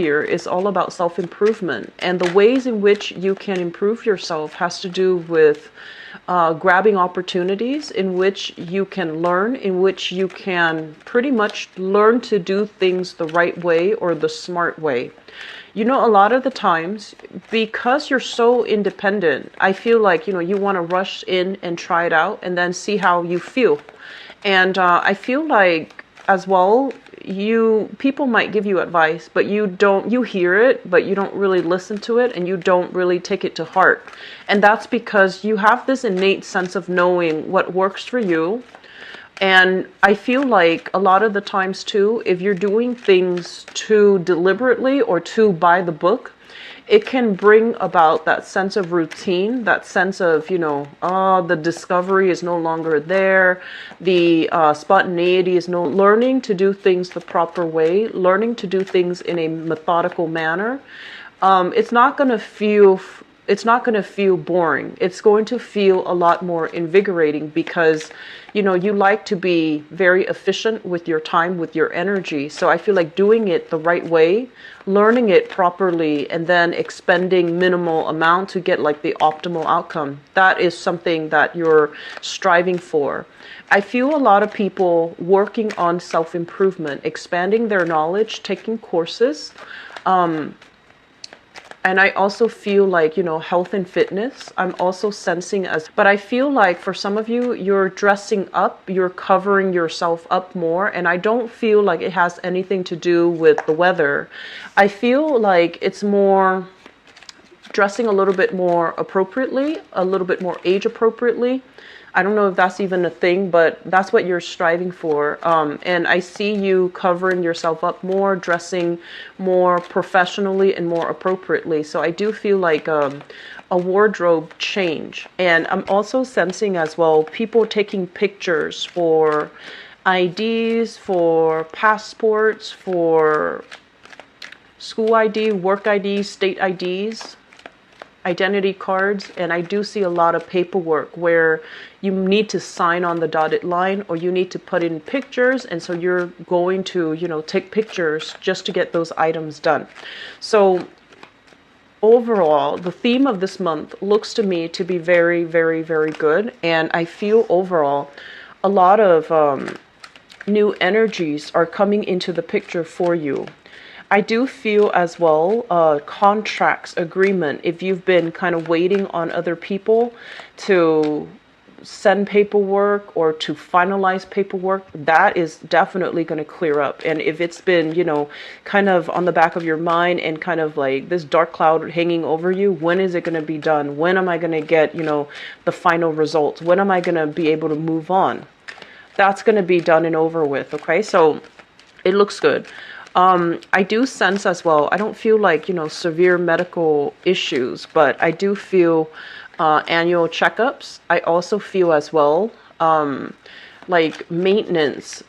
here is all about self-improvement, and the ways in which you can improve yourself has to do with grabbing opportunities in which you can learn, in which you can pretty much learn to do things the right way or the smart way. You know, a lot of the times, because you're so independent, I feel like, you want to rush in and try it out and then see how you feel. And I feel like as well, people might give you advice, but you hear it, but you don't really listen to it, and you don't really take it to heart. And that's because you have this innate sense of knowing what works for you. And I feel like a lot of the times too, if you're doing things too deliberately or too by the book, it can bring about that sense of routine, that sense of, the discovery is no longer there. The spontaneity is no learning to do things the proper way, learning to do things in a methodical manner. It's not going to feel boring. It's going to feel a lot more invigorating because, you like to be very efficient with your time, with your energy. So I feel like doing it the right way, learning it properly, and then expending minimal amount to get like the optimal outcome. That is something that you're striving for. I feel a lot of people working on self-improvement, expanding their knowledge, taking courses, and I also feel like, health and fitness, I'm also sensing but I feel like for some of you, you're dressing up, you're covering yourself up more. And I don't feel like it has anything to do with the weather. I feel like it's more dressing a little bit more appropriately, a little bit more age appropriately. I don't know if that's even a thing, but that's what you're striving for. And I see you covering yourself up more, dressing more professionally and more appropriately. So I do feel like a wardrobe change. And I'm also sensing as well people taking pictures for IDs, for passports, for school ID, work ID, state IDs, identity cards. And I do see a lot of paperwork where you need to sign on the dotted line, or you need to put in pictures, and so you're going to take pictures just to get those items done. So overall, the theme of this month looks to me to be very, very, very good. And I feel overall a lot of new energies are coming into the picture for you. I do feel as well contracts, agreement, if you've been kind of waiting on other people to send paperwork or to finalize paperwork, that is definitely going to clear up. And if it's been, kind of on the back of your mind and kind of like this dark cloud hanging over you, when is it going to be done? When am I going to get, the final results? When am I going to be able to move on? That's going to be done and over with. Okay. So it looks good. I do sense as well, I don't feel like, severe medical issues, but I do feel annual checkups. I also feel as well like maintenance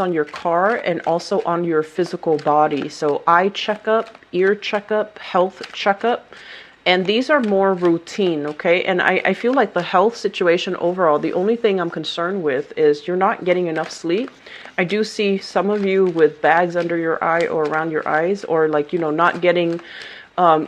on your car and also on your physical body. So eye checkup, ear checkup, health checkup. And these are more routine, okay? And I feel like the health situation overall, the only thing I'm concerned with is you're not getting enough sleep. I do see some of you with bags under your eye or around your eyes, or like, not getting,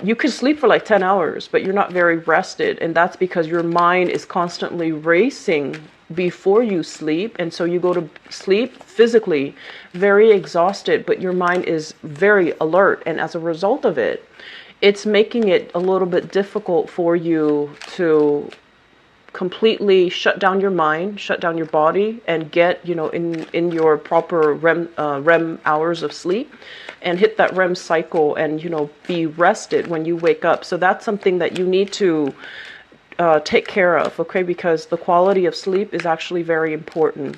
you could sleep for like 10 hours, but you're not very rested. And that's because your mind is constantly racing before you sleep. And so you go to sleep physically very exhausted, but your mind is very alert. And as a result of it, it's making it a little bit difficult for you to completely shut down your mind, shut down your body, and get, in your proper REM hours of sleep, and hit that REM cycle and, be rested when you wake up. So that's something that you need to take care of, okay? Because the quality of sleep is actually very important.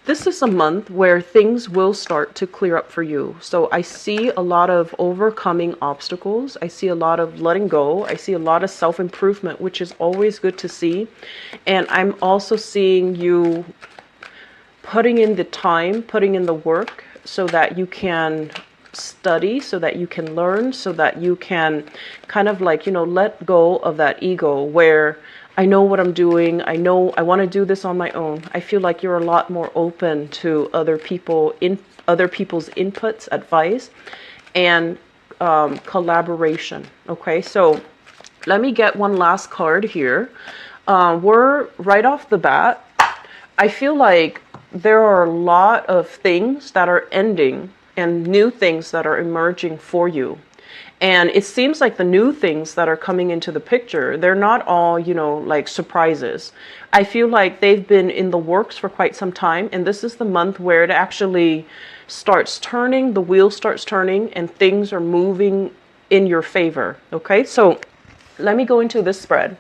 This is a month where things will start to clear up for you. So I see a lot of overcoming obstacles. I see a lot of letting go. I see a lot of self-improvement, which is always good to see. And I'm also seeing you putting in the time, putting in the work so that you can study, so that you can learn, so that you can kind of like, let go of that ego where I know what I'm doing. I know I want to do this on my own. I feel like you're a lot more open to other people other people's inputs, advice, and collaboration. Okay, so let me get one last card here. We're right off the bat. I feel like there are a lot of things that are ending and new things that are emerging for you. And it seems like the new things that are coming into the picture, they're not all, like surprises. I feel like they've been in the works for quite some time. And this is the month where it actually starts turning, the wheel starts turning, and things are moving in your favor. Okay, so let me go into this spread.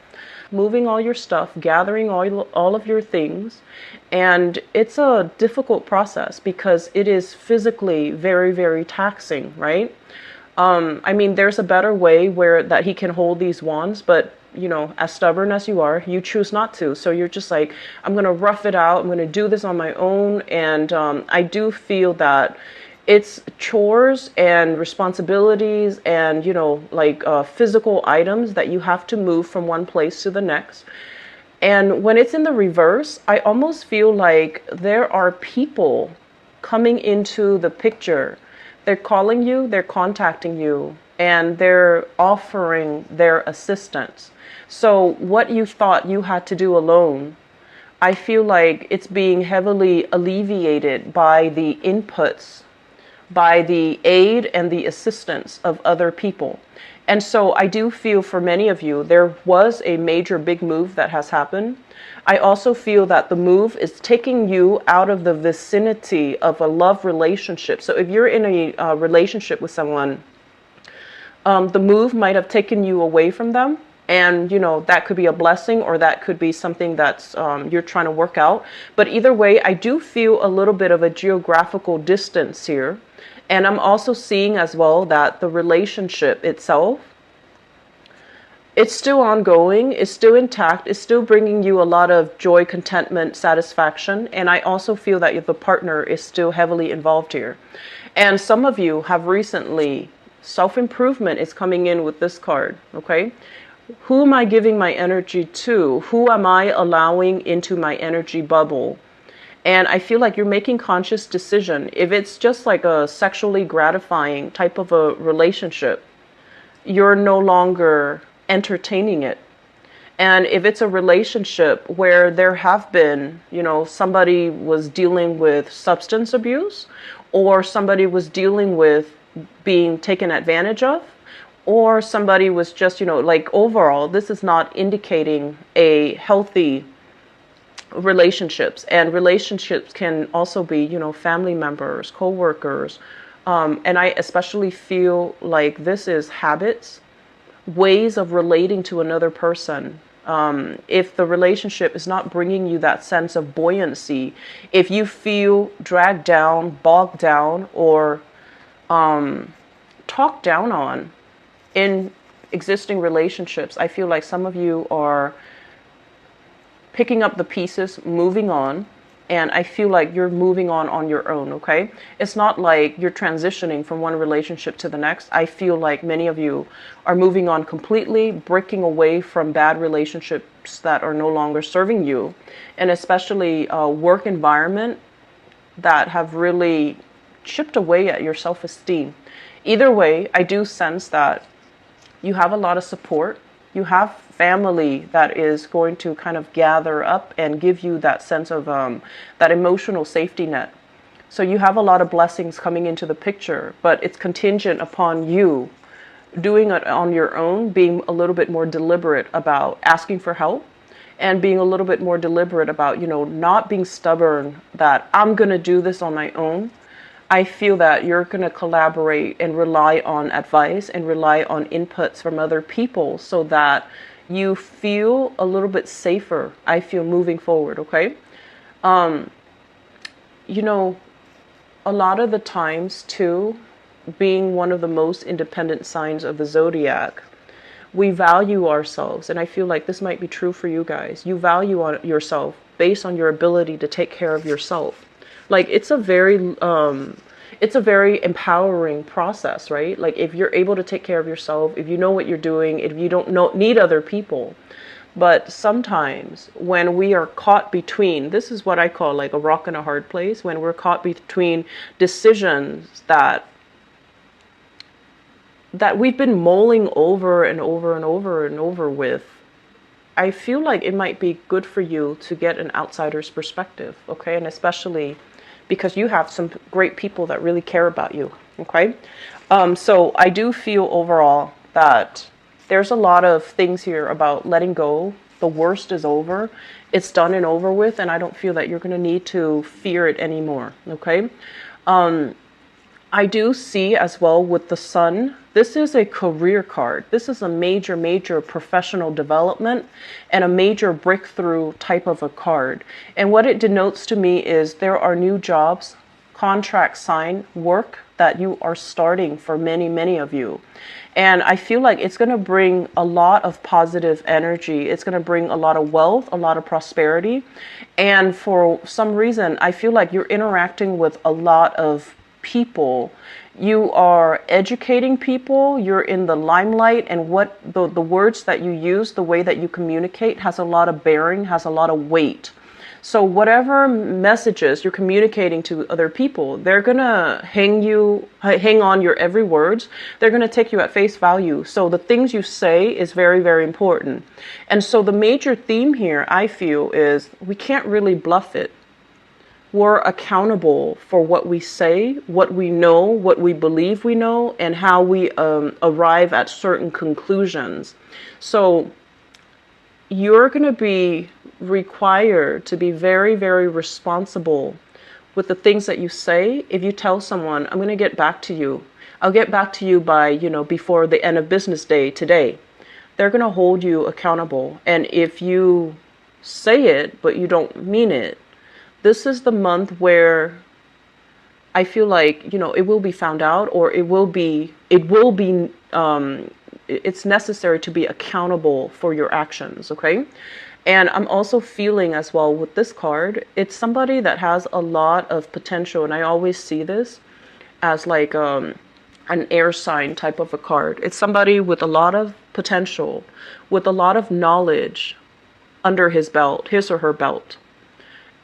Moving all your stuff, gathering all of your things. And it's a difficult process because it is physically very, very taxing, right? I mean, there's a better way where that he can hold these wands, but as stubborn as you are, you choose not to. So you're just like, I'm going to rough it out. I'm going to do this on my own. And I do feel that it's chores and responsibilities and, physical items that you have to move from one place to the next. And when it's in the reverse, I almost feel like there are people coming into the picture. They're calling you, they're contacting you, and they're offering their assistance. So what you thought you had to do alone, I feel like it's being heavily alleviated by the inputs, by the aid and the assistance of other people. And so I do feel for many of you, there was a major big move that has happened. I also feel that the move is taking you out of the vicinity of a love relationship. So if you're in a relationship with someone, the move might have taken you away from them. And, that could be a blessing, or that could be something that's you're trying to work out. But either way, I do feel a little bit of a geographical distance here. And I'm also seeing as well that the relationship itself, it's still ongoing, it's still intact, it's still bringing you a lot of joy, contentment, satisfaction. And I also feel that the partner is still heavily involved here. And some of you have recently, self-improvement is coming in with this card, okay? Who am I giving my energy to? Who am I allowing into my energy bubble? And I feel like you're making conscious decision. If it's just like a sexually gratifying type of a relationship, you're no longer entertaining it. And if it's a relationship where there have been, somebody was dealing with substance abuse, or somebody was dealing with being taken advantage of, or somebody was just, overall, this is not indicating a healthy relationships. And relationships can also be, family members, co-workers. And I especially feel like this is habits, ways of relating to another person. If the relationship is not bringing you that sense of buoyancy, if you feel dragged down, bogged down, or talked down on in existing relationships, I feel like some of you are picking up the pieces, moving on, and I feel like you're moving on your own, okay? It's not like you're transitioning from one relationship to the next. I feel like many of you are moving on completely, breaking away from bad relationships that are no longer serving you, and especially work environment that have really chipped away at your self-esteem. Either way, I do sense that you have a lot of support. You have family that is going to kind of gather up and give you that sense of that emotional safety net. So you have a lot of blessings coming into the picture, but it's contingent upon you doing it on your own, being a little bit more deliberate about asking for help, and being a little bit more deliberate about, not being stubborn that I'm going to do this on my own. I feel that you're going to collaborate and rely on advice and rely on inputs from other people so that you feel a little bit safer, I feel, moving forward, okay? A lot of the times, too, being one of the most independent signs of the zodiac, we value ourselves, and I feel like this might be true for you guys. You value yourself based on your ability to take care of yourself. Like, it's a very empowering process, right? Like, if you're able to take care of yourself, if you know what you're doing, if you don't need other people, But sometimes when we are caught between, this is what I call like a rock and a hard place, when we're caught between decisions that we've been mulling over and over and over and over with, I feel like it might be good for you to get an outsider's perspective, okay? And especially because you have some great people that really care about you, okay? So I do feel overall that there's a lot of things here about letting go. The worst is over. It's done and over with, and I don't feel that you're going to need to fear it anymore, okay? I do see as well with the sun, this is a career card. This is a major, major professional development and a major breakthrough type of a card. And what it denotes to me is there are new jobs, contract sign, work that you are starting for many, many of you. And I feel like it's going to bring a lot of positive energy. It's going to bring a lot of wealth, a lot of prosperity. And for some reason, I feel like you're interacting with a lot of people. You are educating people, you're in the limelight, and what the words that you use, the way that you communicate has a lot of bearing, has a lot of weight. So whatever messages you're communicating to other people, they're gonna hang on your every words. They're gonna take you at face value. So the things you say is very, very important. And so the major theme here, I feel, is we can't really bluff it. We're accountable for what we say, what we know, what we believe we know, and how we arrive at certain conclusions. So you're going to be required to be very, very responsible with the things that you say. If you tell someone, I'm going to get back to you, I'll get back to you by, before the end of business day today, they're going to hold you accountable. And if you say it, but you don't mean it, this is the month where I feel like, it will be found out, or it's necessary to be accountable for your actions, okay? And I'm also feeling as well with this card, it's somebody that has a lot of potential. And I always see this as like an air sign type of a card. It's somebody with a lot of potential, with a lot of knowledge under his or her belt.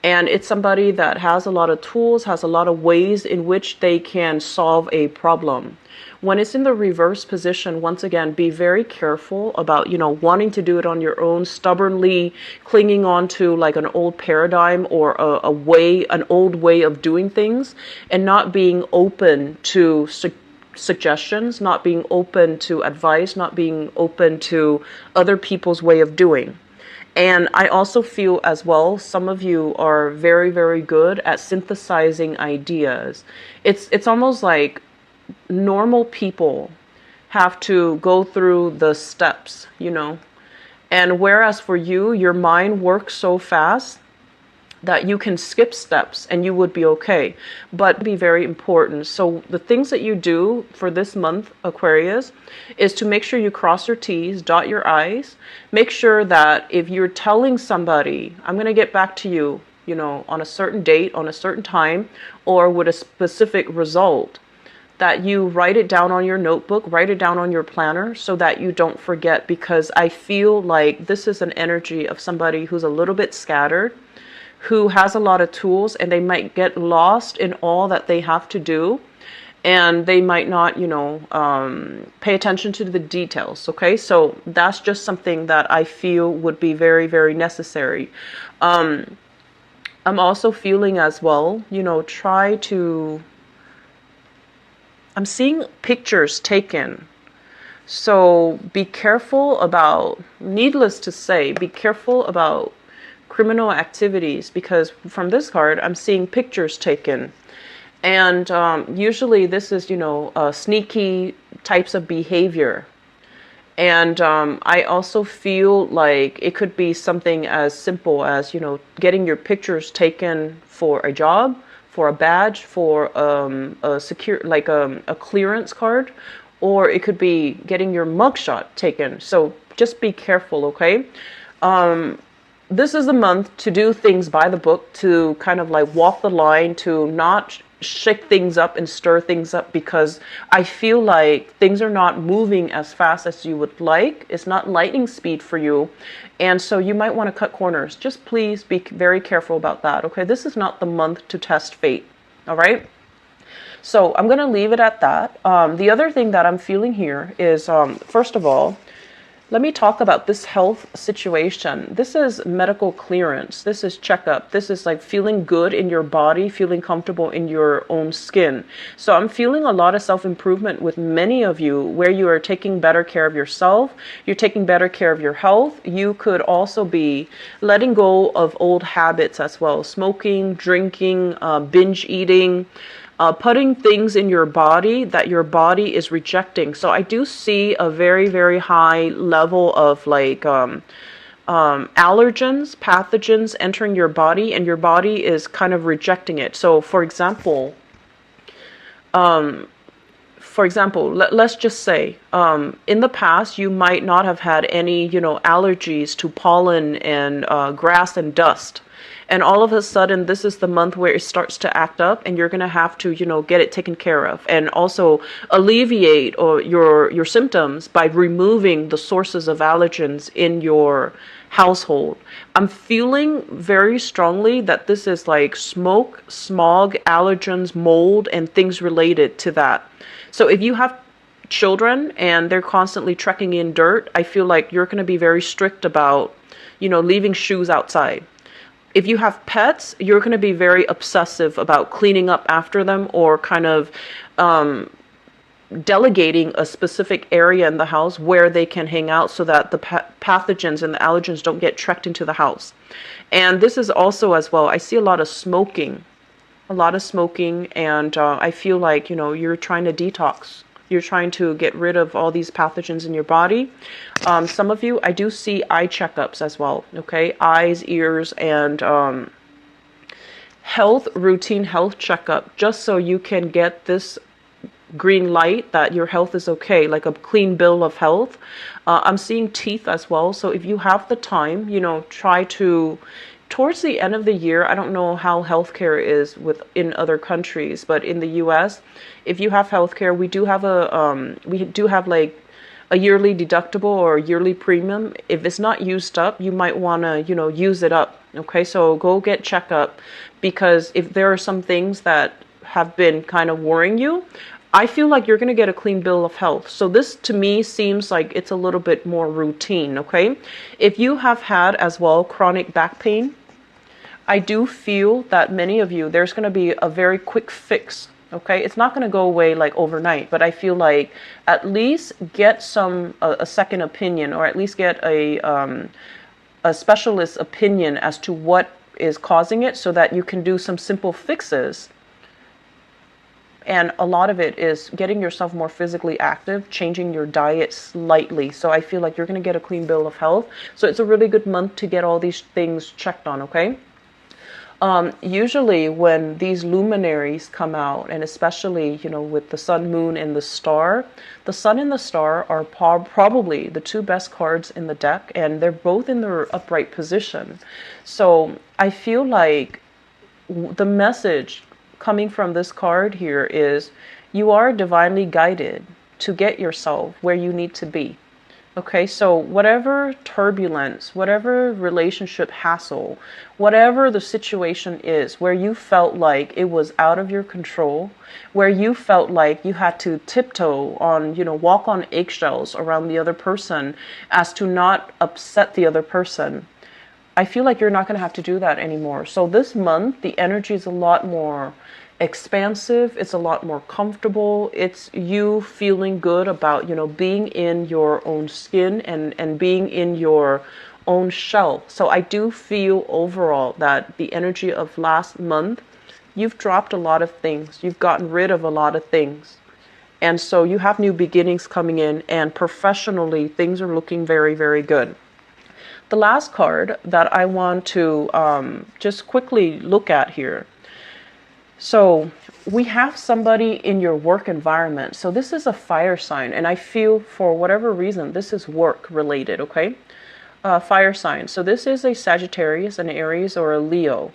And it's somebody that has a lot of tools, has a lot of ways in which they can solve a problem. When it's in the reverse position, once again, be very careful about, wanting to do it on your own, stubbornly clinging on to like an old paradigm or an old way of doing things, and not being open to suggestions, not being open to advice, not being open to other people's way of doing. And I also feel as well, some of you are very, very good at synthesizing ideas. It's almost like normal people have to go through the steps, And whereas for you, your mind works so fast that you can skip steps and you would be okay. But be very important. So the things that you do for this month, Aquarius, is to make sure you cross your T's, dot your I's. Make sure that if you're telling somebody, I'm going to get back to you, on a certain date, on a certain time, or with a specific result, that you write it down on your notebook, write it down on your planner so that you don't forget. Because I feel like this is an energy of somebody who's a little bit scattered, who has a lot of tools, and they might get lost in all that they have to do, and they might not, pay attention to the details, okay? So that's just something that I feel would be very, very necessary. I'm also feeling as well, I'm seeing pictures taken. So be careful about, needless to say, be careful about criminal activities, because from this card I'm seeing pictures taken, and usually this is sneaky types of behavior. And I also feel like it could be something as simple as getting your pictures taken for a job, for a badge, for a secure, like a clearance card, or it could be getting your mugshot taken. So just be careful, okay? this is the month to do things by the book, to kind of like walk the line, to not shake things up and stir things up, because I feel like things are not moving as fast as you would like. It's not lightning speed for you. And so you might want to cut corners. Just please be very careful about that. Okay. This is not the month to test fate. All right. So I'm going to leave it at that. The other thing that I'm feeling here is, first of all, let me talk about this health situation. This is medical clearance. This is checkup. This is like feeling good in your body, feeling comfortable in your own skin. So I'm feeling a lot of self-improvement with many of you, where you are taking better care of yourself. You're taking better care of your health. You could also be letting go of old habits as well. Smoking, drinking, binge eating. Putting things in your body that your body is rejecting. So I do see a very, very high level of like allergens, pathogens entering your body, and your body is kind of rejecting it. So for example, let's just say, in the past, you might not have had any, allergies to pollen and grass and dust. And all of a sudden, this is the month where it starts to act up, and you're going to have to, get it taken care of, and also alleviate your symptoms by removing the sources of allergens in your household. I'm feeling very strongly that this is like smoke, smog, allergens, mold, and things related to that. So if you have children and they're constantly trekking in dirt, I feel like you're going to be very strict about, leaving shoes outside. If you have pets, you're going to be very obsessive about cleaning up after them, or kind of delegating a specific area in the house where they can hang out, so that the pathogens and the allergens don't get trekked into the house. And this is also as well, I see a lot of smoking, and I feel like, you're trying to detox. You're trying to get rid of all these pathogens in your body. Some of you, I do see eye checkups as well. Okay, eyes, ears, and routine health checkup, just so you can get this green light that your health is okay, like a clean bill of health. I'm seeing teeth as well. So if you have the time, try to, towards the end of the year, I don't know how healthcare is in other countries, but in the U.S., if you have healthcare, we do have like a yearly deductible or a yearly premium. If it's not used up, you might want to, use it up. Okay, so go get checkup, because if there are some things that have been kind of worrying you, I feel like you're going to get a clean bill of health. So this to me seems like it's a little bit more routine. Okay, if you have had as well chronic back pain, I do feel that many of you, there's going to be a very quick fix. Okay, it's not going to go away like overnight, but I feel like at least get a second opinion, or at least get a specialist opinion as to what is causing it, so that you can do some simple fixes. And a lot of it is getting yourself more physically active, changing your diet slightly. So I feel like you're going to get a clean bill of health. So it's a really good month to get all these things checked on. Okay. Usually when these luminaries come out, and especially, with the sun, moon, and the star, the sun and the star are probably the two best cards in the deck, and they're both in their upright position. So I feel like the message coming from this card here is you are divinely guided to get yourself where you need to be. Okay, so whatever turbulence, whatever relationship hassle, whatever the situation is where you felt like it was out of your control, where you felt like you had to tiptoe on, walk on eggshells around the other person as to not upset the other person, I feel like you're not going to have to do that anymore. So this month, the energy is a lot more expansive. It's a lot more comfortable. It's you feeling good about, being in your own skin and being in your own shell. So I do feel overall that the energy of last month, you've dropped a lot of things. You've gotten rid of a lot of things. And so you have new beginnings coming in, and professionally, things are looking very, very good. The last card that I want to just quickly look at here. So we have somebody in your work environment. So this is a fire sign, and I feel for whatever reason, this is work related, okay? fire sign. So this is a Sagittarius, an Aries, or a Leo.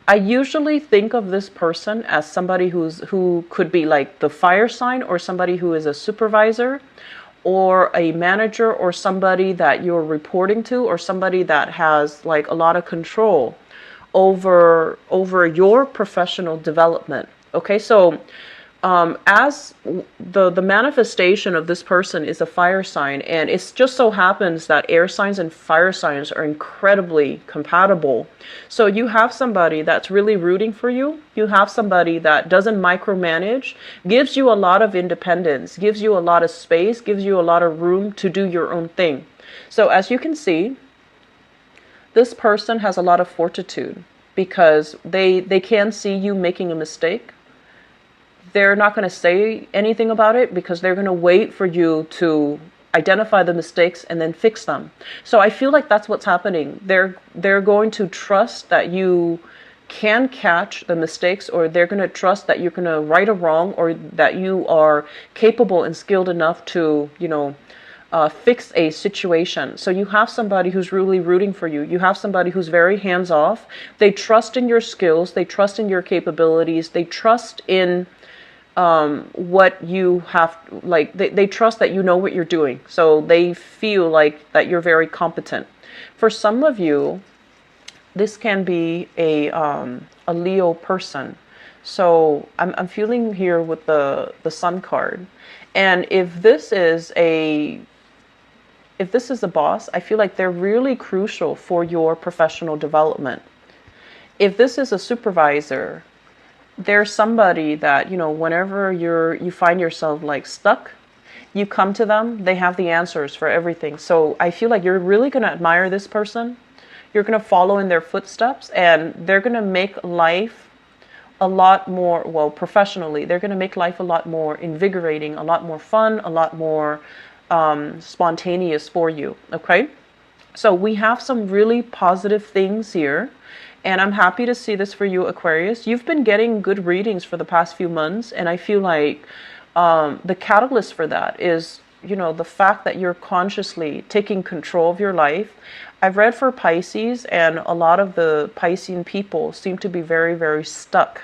I usually think of this person as somebody who could be like the fire sign, or somebody who is a supervisor or a manager, or somebody that you're reporting to, or somebody that has like a lot of control over your professional development. Okay, so as the manifestation of this person is a fire sign, and it just so happens that air signs and fire signs are incredibly compatible. So you have somebody that's really rooting for you. You have somebody that doesn't micromanage, gives you a lot of independence, gives you a lot of space, gives you a lot of room to do your own thing. So as you can see, this person has a lot of fortitude, because they can see you making a mistake. They're not going to say anything about it, because they're going to wait for you to identify the mistakes and then fix them. So I feel like that's what's happening. They're going to trust that you can catch the mistakes, or they're going to trust that you're going to right a wrong, or that you are capable and skilled enough to, fix a situation. So you have somebody who's really rooting for you. You have somebody who's very hands off. They trust in your skills. They trust in your capabilities. They trust in what you have, like they trust that you know what you're doing. So they feel like that you're very competent. For some of you, this can be a Leo person. So I'm feeling here with the Sun card. And if this is a boss, I feel like they're really crucial for your professional development. If this is a supervisor, there's somebody that, whenever you find yourself like stuck, you come to them, they have the answers for everything. So I feel like you're really going to admire this person. You're going to follow in their footsteps, and they're going to make life a lot more, well, professionally, they're going to make life a lot more invigorating, a lot more fun, a lot more spontaneous for you. Okay. So we have some really positive things here. And I'm happy to see this for you, Aquarius. You've been getting good readings for the past few months. And I feel like the catalyst for that is, the fact that you're consciously taking control of your life. I've read for Pisces, and a lot of the Piscean people seem to be very, very stuck.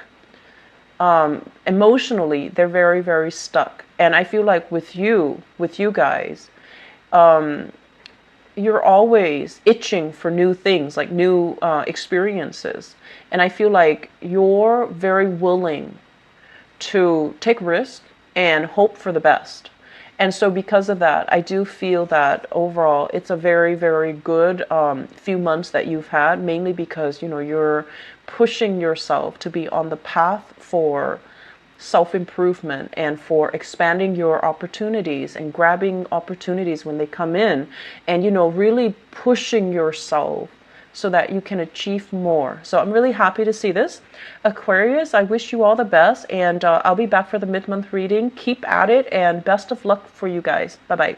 Emotionally, they're very, very stuck. And I feel like with you guys, you're always itching for new things, like new experiences. And I feel like you're very willing to take risks and hope for the best. And so because of that, I do feel that overall it's a very, very good few months that you've had, mainly because, you're pushing yourself to be on the path for self-improvement and for expanding your opportunities and grabbing opportunities when they come in, and really pushing yourself so that you can achieve more. So I'm really happy to see this, Aquarius. I wish you all the best, and I'll be back for the mid-month reading. Keep at it, and best of luck for you guys. Bye bye.